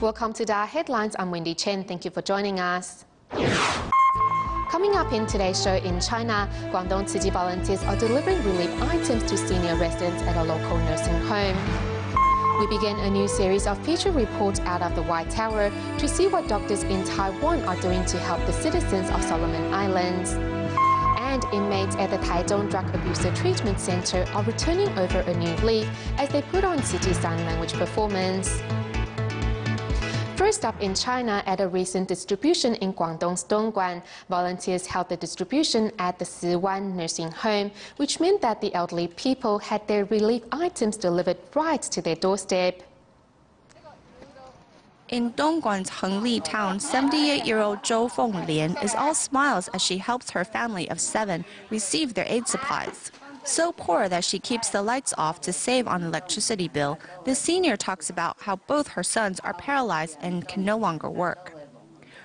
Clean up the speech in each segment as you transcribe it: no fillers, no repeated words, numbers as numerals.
Welcome to DaAi Headlines. I'm Wendy Chen. Thank you for joining us. Coming up in today's show, in China, Guangdong Tzu Chi volunteers are delivering relief items to senior residents at a local nursing home. We begin a new series of feature reports out of the White Tower to see what doctors in Taiwan are doing to help the citizens of Solomon Islands. And inmates at the Taichung Drug Abuser Treatment Center are returning over a new leaf as they put on Tzu Chi Sign Language performance. First up, in China, at a recent distribution in Guangdong's Dongguan, volunteers held the distribution at the Siwan nursing home, which meant that the elderly people had their relief items delivered right to their doorstep. In Dongguan's Hengli town, 78-year-old Zhou Fenglian is all smiles as she helps her family of 7 receive their aid supplies. So poor that she keeps the lights off to save on electricity bill, the senior talks about how both her sons are paralyzed and can no longer work.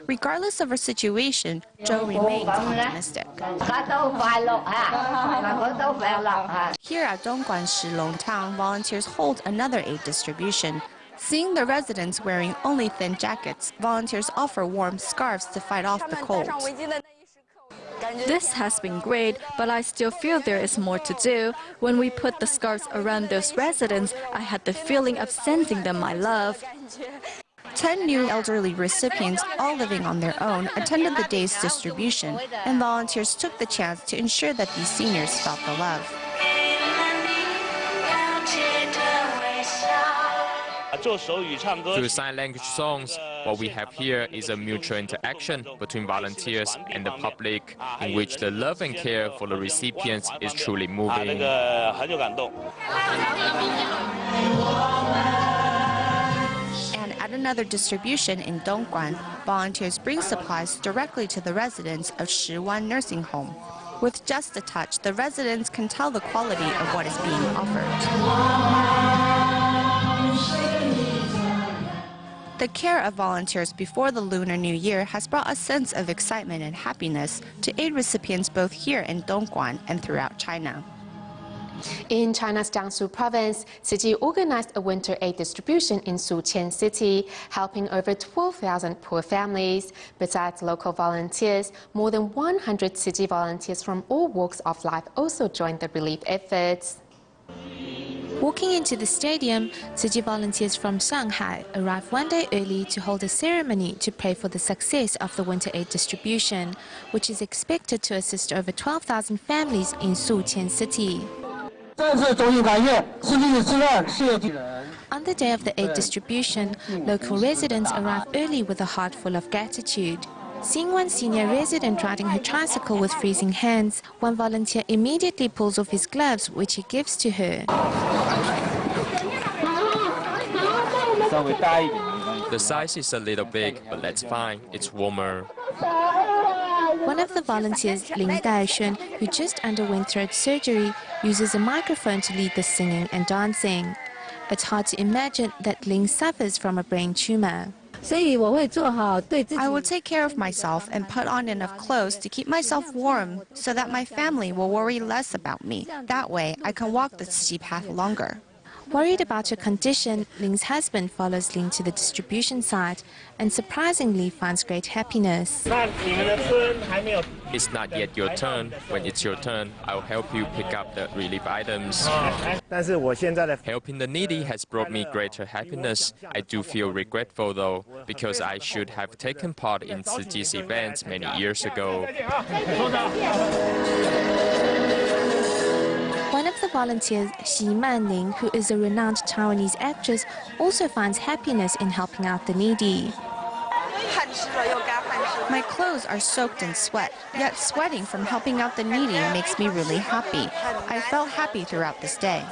Regardless of her situation, Zhou remains optimistic. Here at Dongguan Shilong town, volunteers hold another aid distribution. Seeing the residents wearing only thin jackets, volunteers offer warm scarves to fight off the cold. This has been great, but I still feel there is more to do. When we put the scarves around those residents, I had the feeling of sending them my love. 10 new elderly recipients, all living on their own, attended the day's distribution, and volunteers took the chance to ensure that these seniors felt the love. Through sign language songs, what we have here is a mutual interaction between volunteers and the public, in which the love and care for the recipients is truly moving. And at another distribution in Dongguan, volunteers bring supplies directly to the residents of Shiwan nursing home. With just a touch, the residents can tell the quality of what is being offered. The care of volunteers before the Lunar New Year has brought a sense of excitement and happiness to aid recipients both here in Dongguan and throughout China. In China's Jiangsu province, Tzu Chi organized a winter aid distribution in Suqian City, helping over 12,000 poor families. Besides local volunteers, more than 100 Tzu Chi volunteers from all walks of life also joined the relief efforts. Walking into the stadium, Tzu Chi volunteers from Shanghai arrived one day early to hold a ceremony to pray for the success of the winter aid distribution, which is expected to assist over 12,000 families in Suqian City. On the day of the aid distribution, local residents arrived early with a heart full of gratitude. Seeing one senior resident riding her tricycle with freezing hands, one volunteer immediately pulls off his gloves, which he gives to her. The size is a little big, but that's fine. It's warmer. One of the volunteers, Ling Daishun, who just underwent throat surgery, uses a microphone to lead the singing and dancing. It's hard to imagine that Ling suffers from a brain tumor. I will take care of myself and put on enough clothes to keep myself warm so that my family will worry less about me. That way, I can walk the Tzu Chi path longer. Worried about her condition, Ling's husband follows Ling to the distribution site and surprisingly finds great happiness. It's not yet your turn. When it's your turn, I'll help you pick up the relief items. Helping the needy has brought me greater happiness. I do feel regretful though, because I should have taken part in Tzu Chi's events many years ago. One of the volunteers, Xi Manling, who is a renowned Taiwanese actress, also finds happiness in helping out the needy. My clothes are soaked in sweat, yet sweating from helping out the needy makes me really happy. I felt happy throughout this day.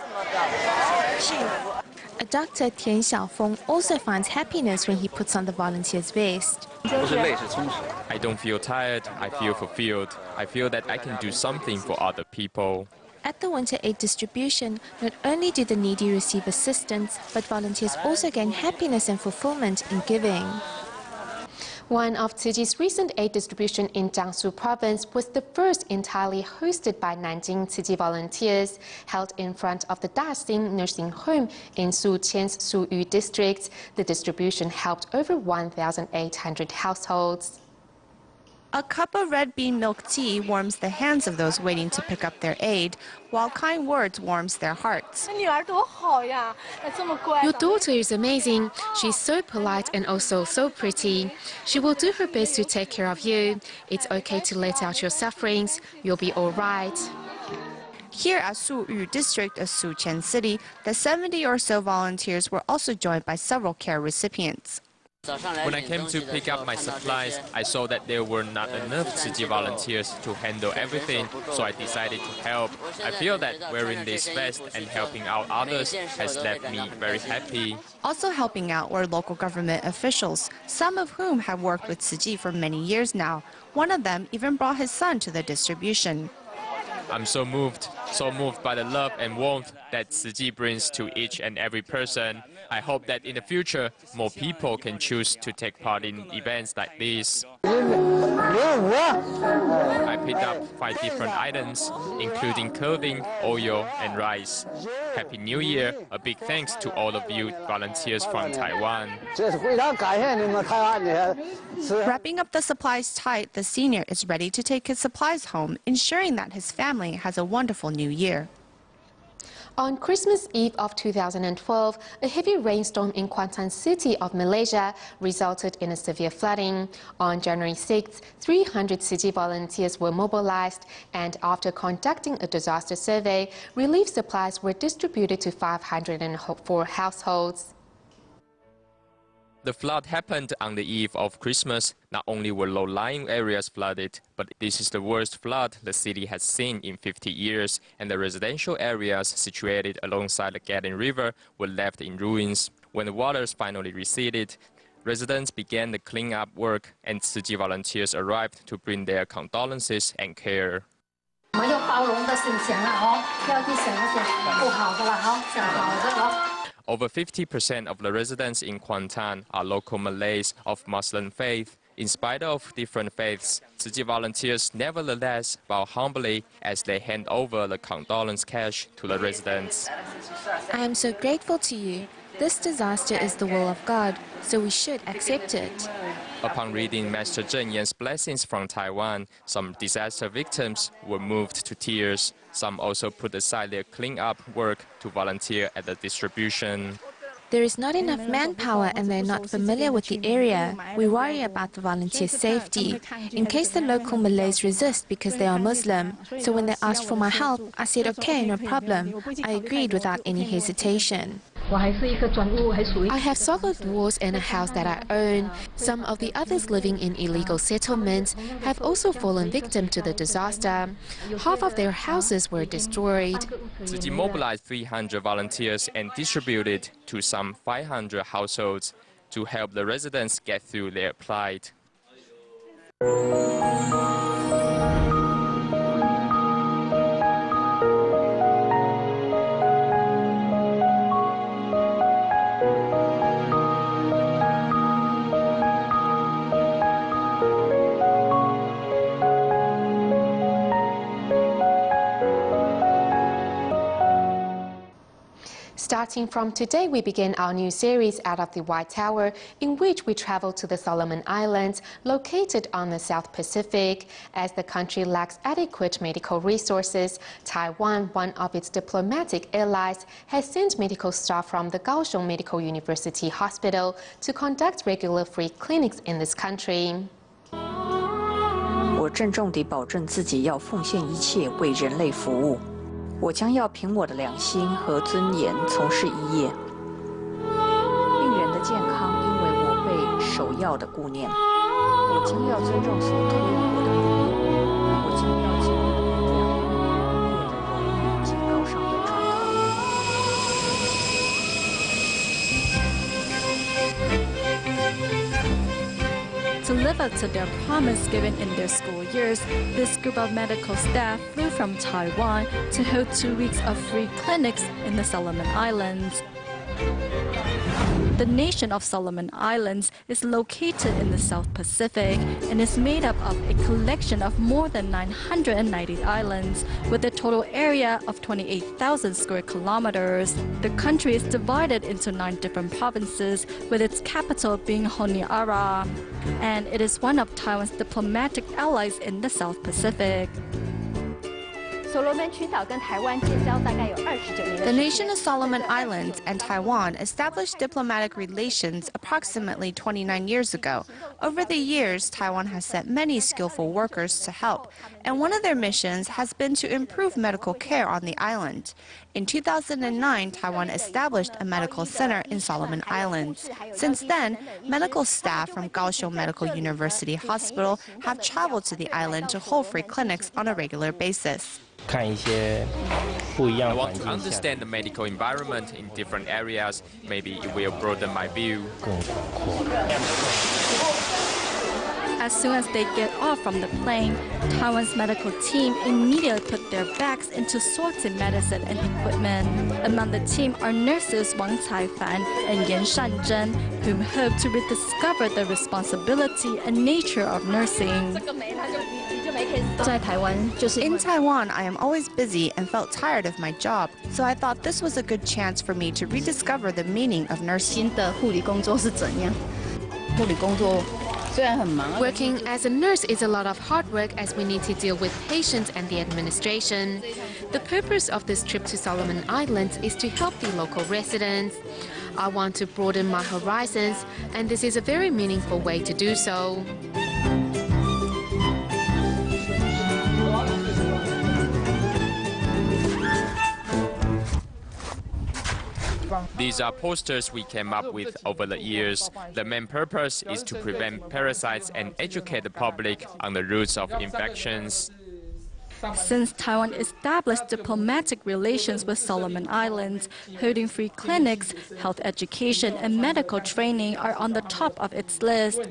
A doctor, Tian Xiaofeng, also finds happiness when he puts on the volunteer's vest. I don't feel tired, I feel fulfilled. I feel that I can do something for other people. At the winter aid distribution, not only do the needy receive assistance, but volunteers also gain happiness and fulfillment in giving. One of Tzu Chi's recent aid distribution in Jiangsu province was the first entirely hosted by Nanjing Tzu Chi volunteers, held in front of the Daxing nursing home in Suqian's Suyu district. The distribution helped over 1,800 households. A cup of red bean milk tea warms the hands of those waiting to pick up their aid, while kind words warms their hearts. Your daughter is amazing. She's so polite and also so pretty. She will do her best to take care of you. It's okay to let out your sufferings. You'll be all right. Here at Suyu district of Suqian City, the 70 or so volunteers were also joined by several care recipients. When I came to pick up my supplies, I saw that there were not enough Tzu Chi volunteers to handle everything, so I decided to help. I feel that wearing this vest and helping out others has left me very happy. Also helping out were local government officials, some of whom have worked with Tzu Chi for many years now. One of them even brought his son to the distribution. I'm so moved by the love and warmth that Tzu Chi brings to each and every person. I hope that in the future, more people can choose to take part in events like this. I picked up 5 different items, including clothing, oil, and rice. Happy New Year! A big thanks to all of you volunteers from Taiwan. Wrapping up the supplies tight, the senior is ready to take his supplies home, ensuring that his family has a wonderful new year. On Christmas Eve of 2012, a heavy rainstorm in Kuantan City of Malaysia resulted in a severe flooding. On January 6th, 300 Tzu Chi volunteers were mobilized, and after conducting a disaster survey, relief supplies were distributed to 504 households. The flood happened on the eve of Christmas. Not only were low-lying areas flooded, but this is the worst flood the city has seen in 50 years, and the residential areas situated alongside the Gading River were left in ruins. When the waters finally receded, residents began the clean-up work, and Tzu Chi volunteers arrived to bring their condolences and care. Over 50% of the residents in Kuantan are local Malays of Muslim faith. In spite of different faiths, Tzu Chi volunteers nevertheless bow humbly as they hand over the condolence cash to the residents. I am so grateful to you. This disaster is the will of God, so we should accept it. Upon reading Master Zheng Yan's blessings from Taiwan, some disaster victims were moved to tears. Some also put aside their clean-up work to volunteer at the distribution. There is not enough manpower and they're not familiar with the area. We worry about the volunteers' safety, in case the local Malays resist because they are Muslim. So when they asked for my help, I said, okay, no problem. I agreed without any hesitation. I have solid walls and a house that I own. Some of the others living in illegal settlements have also fallen victim to the disaster. Half of their houses were destroyed. Tzu Chi mobilized 300 volunteers and distributed to some 500 households to help the residents get through their plight. Starting from today, we begin our new series Out of the White Tower, in which we travel to the Solomon Islands, located on the South Pacific. As the country lacks adequate medical resources, Taiwan, one of its diplomatic allies, has sent medical staff from the Kaohsiung Medical University Hospital to conduct regular free clinics in this country. 我郑重地保证自己要奉献一切为人类服务。 我将要凭我的良心和尊严从事医业。病人的健康因为我被首要的顾念。我将要尊重所托于我的命令。我将要尽我的力量，业的荣誉及高尚的传统。 To live up to their promise given in their school years, this group of medical staff flew from Taiwan to hold 2 weeks of free clinics in the Solomon Islands. The nation of Solomon Islands is located in the South Pacific and is made up of a collection of more than 990 islands with a total area of 28,000 square kilometers. The country is divided into 9 different provinces, with its capital being Honiara, and it is one of Taiwan's diplomatic allies in the South Pacific. The nation of Solomon Islands and Taiwan established diplomatic relations approximately 29 years ago. Over the years, Taiwan has sent many skillful workers to help, and one of their missions has been to improve medical care on the island. In 2009, Taiwan established a medical center in Solomon Islands. Since then, medical staff from Kaohsiung Medical University Hospital have traveled to the island to hold free clinics on a regular basis. I want to understand the medical environment in different areas. Maybe it will broaden my view. As soon as they get off from the plane, Taiwan's medical team immediately put their bags into sorted medicine and equipment. Among the team are nurses Wang Caifan and Yan Shanzhen, whom hope to rediscover the responsibility and nature of nursing. In Taiwan, I am always busy and felt tired of my job, so I thought this was a good chance for me to rediscover the meaning of nursing. Working as a nurse is a lot of hard work as we need to deal with patients and the administration. The purpose of this trip to Solomon Islands is to help the local residents. I want to broaden my horizons, and this is a very meaningful way to do so. These are posters we came up with over the years. The main purpose is to prevent parasites and educate the public on the roots of infections. Since Taiwan established diplomatic relations with Solomon Islands, holding free clinics, health education, and medical training are on the top of its list.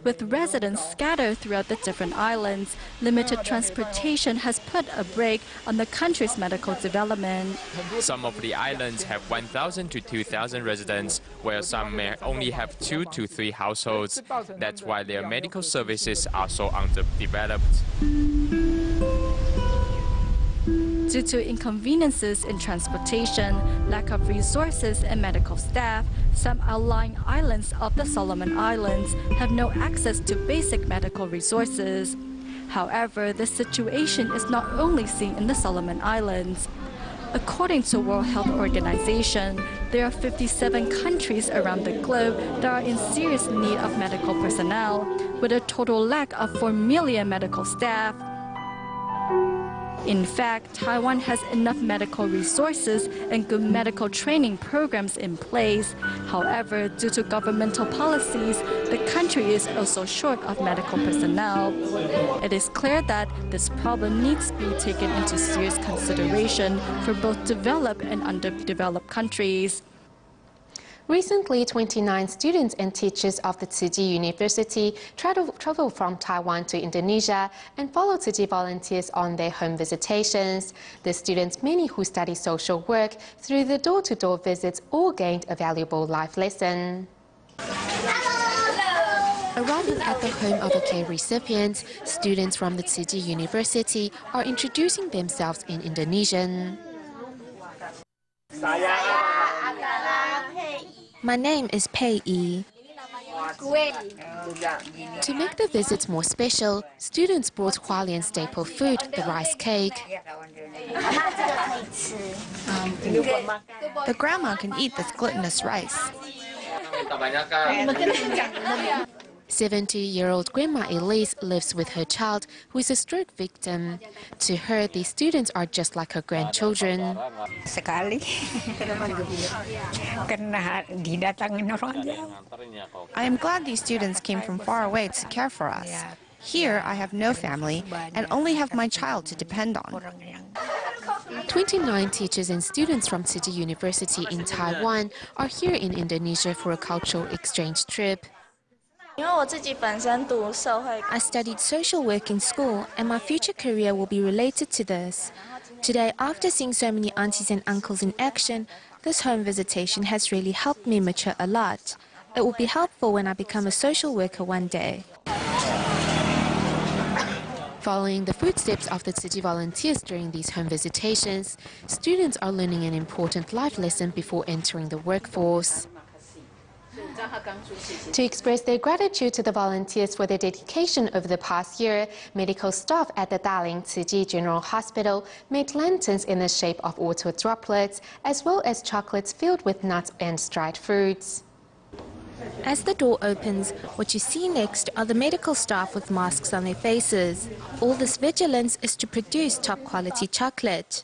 With residents scattered throughout the different islands, limited transportation has put a brake on the country's medical development. Some of the islands have 1,000 to 2,000 residents, while some may only have 2 to 3 households. That's why their medical services are so underdeveloped. Due to inconveniences in transportation, lack of resources and medical staff, some outlying islands of the Solomon Islands have no access to basic medical resources. However, this situation is not only seen in the Solomon Islands. According to World Health Organization, there are 57 countries around the globe that are in serious need of medical personnel, with a total lack of 4 million medical staff. In fact, Taiwan has enough medical resources and good medical training programs in place. However, due to governmental policies, the country is also short of medical personnel. It is clear that this problem needs to be taken into serious consideration for both developed and underdeveloped countries. Recently, 29 students and teachers of the Tzu Chi University traveled from Taiwan to Indonesia and followed Tzu Chi volunteers on their home visitations. The students, many who study social work, through the door-to-door visits, all gained a valuable life lesson. Arriving at the home of the care recipients, students from the Tzu Chi University are introducing themselves in Indonesian. My name is Pei Yi. To make the visits more special, students brought Hualien staple food, the rice cake. The grandma can eat this glutinous rice. 70-year-old Grandma Elise lives with her child, who is a stroke victim. To her, these students are just like her grandchildren. I am glad these students came from far away to care for us. Here, I have no family and only have my child to depend on. 29 teachers and students from Tzu Chi University in Taiwan are here in Indonesia for a cultural exchange trip. I studied social work in school, and my future career will be related to this. Today, after seeing so many aunties and uncles in action, this home visitation has really helped me mature a lot. It will be helpful when I become a social worker one day. Following the footsteps of the Tzu Chi volunteers during these home visitations, students are learning an important life lesson before entering the workforce. To express their gratitude to the volunteers for their dedication over the past year, medical staff at the Dalian Tzu Chi General Hospital made lanterns in the shape of water droplets, as well as chocolates filled with nuts and dried fruits. As the door opens, what you see next are the medical staff with masks on their faces. All this vigilance is to produce top-quality chocolate.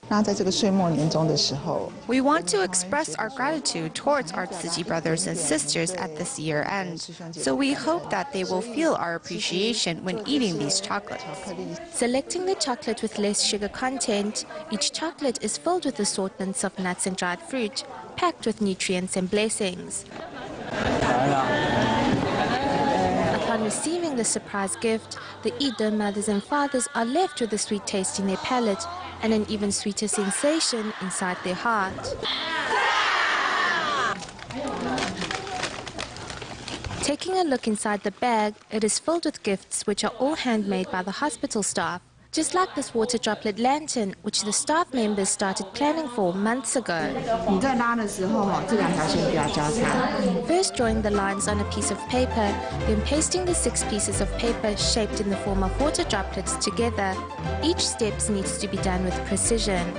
We want to express our gratitude towards our Tzu Chi brothers and sisters at this year-end, so we hope that they will feel our appreciation when eating these chocolates. Selecting the chocolate with less sugar content, each chocolate is filled with assortments of nuts and dried fruit, packed with nutrients and blessings. Upon receiving the surprise gift, the Ida mothers and fathers are left with a sweet taste in their palate and an even sweeter sensation inside their heart. Taking a look inside the bag, it is filled with gifts which are all handmade by the hospital staff. Just like this water droplet lantern, which the staff members started planning for months ago. First drawing the lines on a piece of paper, then pasting the 6 pieces of paper shaped in the form of water droplets together. Each step needs to be done with precision.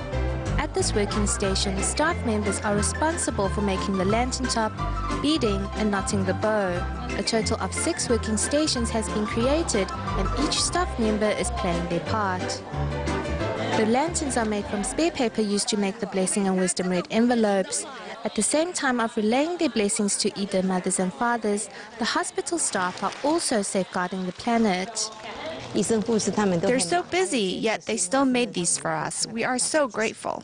At this working station, staff members are responsible for making the lantern top, beading and knotting the bow. A total of 6 working stations has been created and each staff member is playing their part. The lanterns are made from spare paper used to make the blessing and wisdom red envelopes. At the same time of relaying their blessings to Ida mothers and fathers, the hospital staff are also safeguarding the planet. They're so busy, yet they still made these for us. We are so grateful.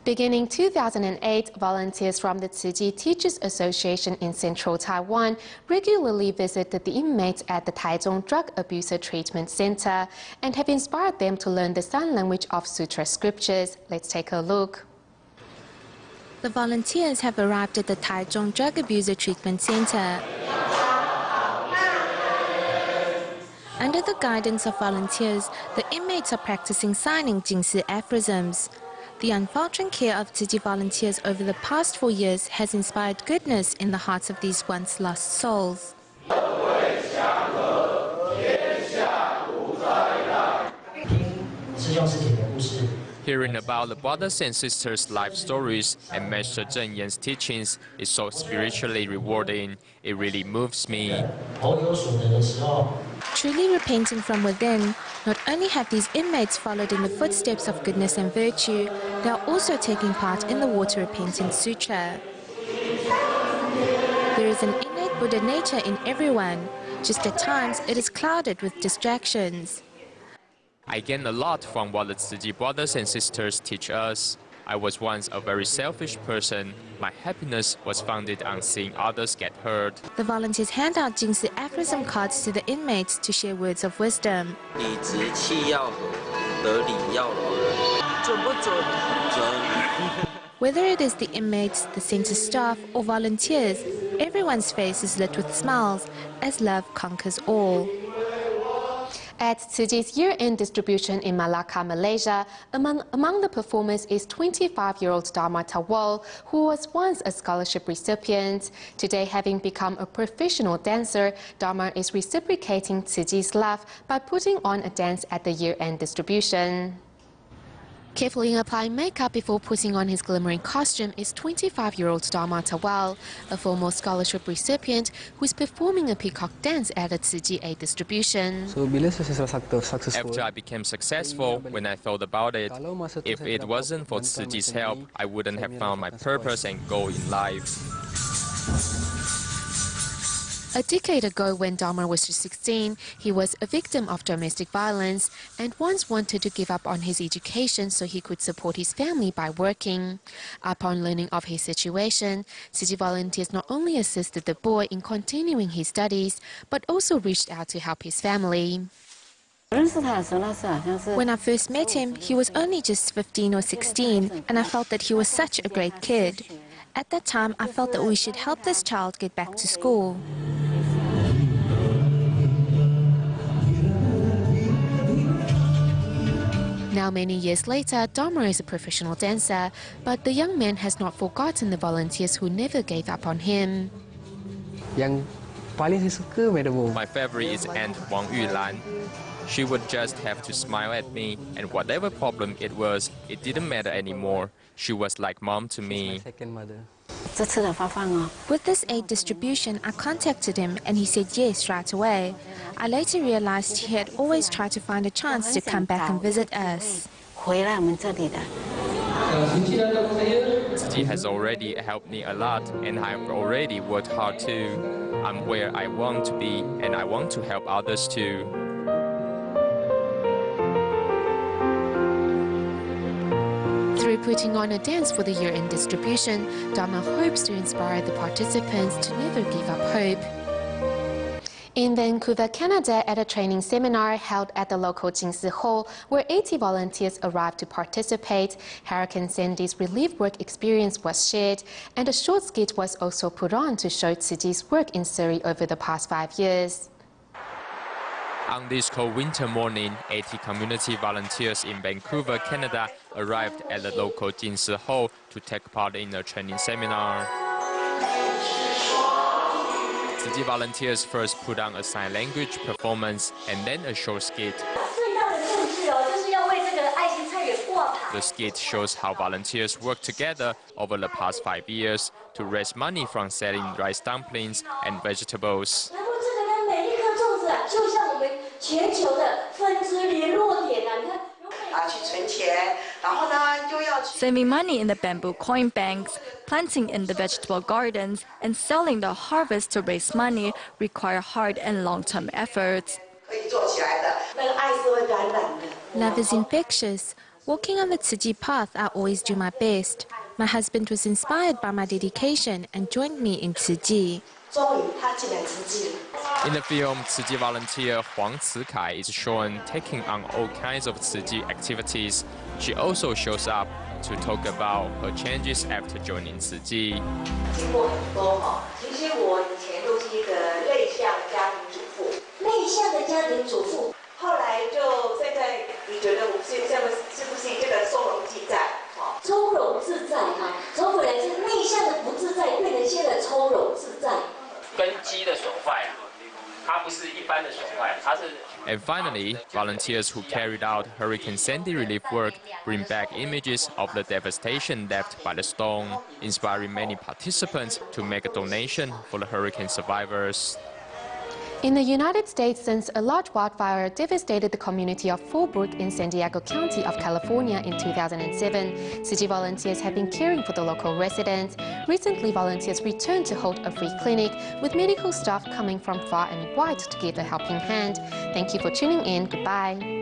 Beginning 2008, volunteers from the Tzu Chi Teachers Association in central Taiwan regularly visited the inmates at the Taichung Drug Abuser Treatment Center and have inspired them to learn the sign language of sutra scriptures. Let's take a look. The volunteers have arrived at the Taichung Drug Abuser Treatment Center. Under the guidance of volunteers, the inmates are practicing signing Jingsi aphorisms. The unfaltering care of Tzu Chi volunteers over the past 4 years has inspired goodness in the hearts of these once lost souls. Hearing about the brothers and sisters' life stories and Master Zheng Yan's teachings is so spiritually rewarding. It really moves me. Truly repenting from within, not only have these inmates followed in the footsteps of goodness and virtue, they are also taking part in the Water Repentance Sutra. There is an innate Buddha nature in everyone, just at times it is clouded with distractions. I gain a lot from what the Tzu Chi brothers and sisters teach us. I was once a very selfish person. My happiness was founded on seeing others get hurt. The volunteers hand out Jingsi aphorism cards to the inmates to share words of wisdom. Whether it is the inmates, the center staff or volunteers, everyone's face is lit with smiles as love conquers all. At Tzu Chi's year-end distribution in Malacca, Malaysia, among the performers is 25-year-old Dharma Tawal, who was once a scholarship recipient. Today, having become a professional dancer, Dharma is reciprocating Tzu Chi's love by putting on a dance at the year-end distribution. Carefully applying makeup before putting on his glimmering costume is 25-year-old Dama, a former scholarship recipient who is performing a peacock dance at a Tzu Chi Aid distribution. After I became successful, when I thought about it, if it wasn't for Tzu Chi's help, I wouldn't have found my purpose and goal in life. A decade ago, when Dama was just 16, he was a victim of domestic violence and once wanted to give up on his education so he could support his family by working. Upon learning of his situation, Tzu Chi volunteers not only assisted the boy in continuing his studies, but also reached out to help his family. When I first met him, he was only just 15 or 16, and I felt that he was such a great kid. At that time, I felt that we should help this child get back to school. Now, many years later, Dama is a professional dancer, but the young man has not forgotten the volunteers who never gave up on him. My favorite is Aunt Wang Yulan. She would just have to smile at me, and whatever problem it was, it didn't matter anymore. She was like mom to me. With this aid distribution, I contacted him and he said yes right away. I later realized he had always tried to find a chance to come back and visit us. Tzu Chi has already helped me a lot, and I've already worked hard too. I'm where I want to be, and I want to help others too. Through putting on a dance for the year-end distribution, Dama hopes to inspire the participants to never give up hope. In Vancouver, Canada, at a training seminar held at the local Jinsi Hall, where 80 volunteers arrived to participate, Hurricane Sandy's relief work experience was shared, and a short skit was also put on to show Tzu Chi's work in Surrey over the past 5 years. On this cold winter morning, 80 community volunteers in Vancouver, Canada, arrived at the local Jinsi Hall to take part in a training seminar. Tzu Chi volunteers first put on a sign language performance and then a short skit. The skit shows how volunteers worked together over the past 5 years to raise money from selling rice dumplings and vegetables. Saving money in the bamboo coin banks, planting in the vegetable gardens, and selling the harvest to raise money require hard and long-term efforts. Love is infectious. Walking on the Tzu Chi path, I always do my best. My husband was inspired by my dedication and joined me in Tzu Chi. In the film, Tzu Chi volunteer Huang Cikai is shown taking on all kinds of Tzu Chi activities. She also shows up to talk about her changes after joining Tzu Chi. And finally, volunteers who carried out Hurricane Sandy relief work bring back images of the devastation left by the storm, inspiring many participants to make a donation for the hurricane survivors. In the United States, since a large wildfire devastated the community of Fallbrook in San Diego County of California in 2007, Tzu Chi volunteers have been caring for the local residents. Recently, volunteers returned to hold a free clinic with medical staff coming from far and wide to give a helping hand. Thank you for tuning in. Goodbye.